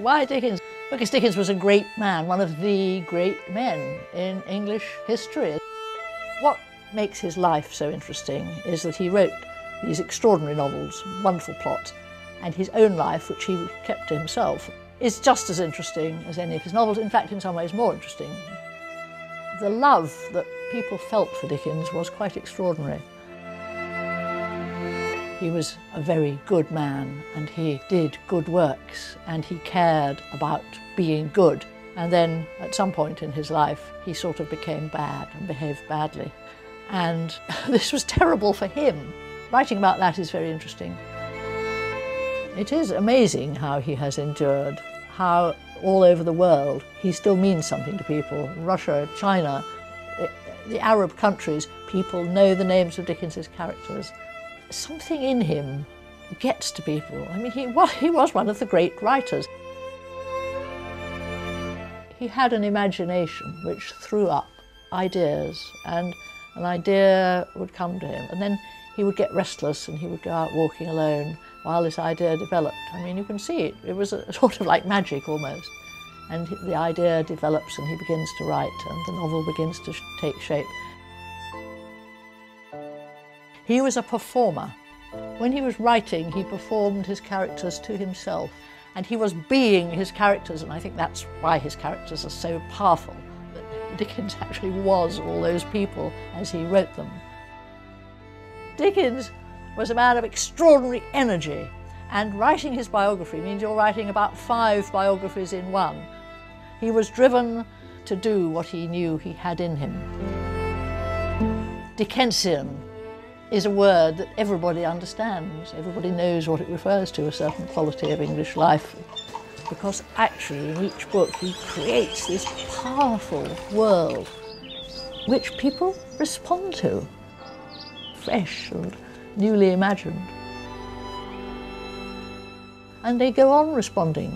Why Dickens? Because Dickens was a great man, one of the great men in English history. What makes his life so interesting is that he wrote these extraordinary novels, wonderful plots, and his own life, which he kept to himself, is just as interesting as any of his novels, in fact in some ways more interesting. The love that people felt for Dickens was quite extraordinary. He was a very good man and he did good works and he cared about being good. And then at some point in his life he sort of became bad and behaved badly. And this was terrible for him. Writing about that is very interesting. It is amazing how he has endured, how all over the world he still means something to people. Russia, China, the Arab countries, people know the names of Dickens's characters. Something in him gets to people. I mean, he was one of the great writers. He had an imagination which threw up ideas, and an idea would come to him, and then he would get restless and he would go out walking alone while this idea developed. I mean, you can see it. It was a sort of like magic almost. And the idea develops and he begins to write and the novel begins to take shape. He was a performer. When he was writing, he performed his characters to himself, and he was being his characters, and I think that's why his characters are so powerful. That Dickens actually was all those people as he wrote them. Dickens was a man of extraordinary energy, and writing his biography means you're writing about 5 biographies in one. He was driven to do what he knew he had in him. Dickensian is a word that everybody understands. Everybody knows what it refers to, a certain quality of English life. Because actually in each book he creates this powerful world which people respond to, fresh and newly imagined. And they go on responding.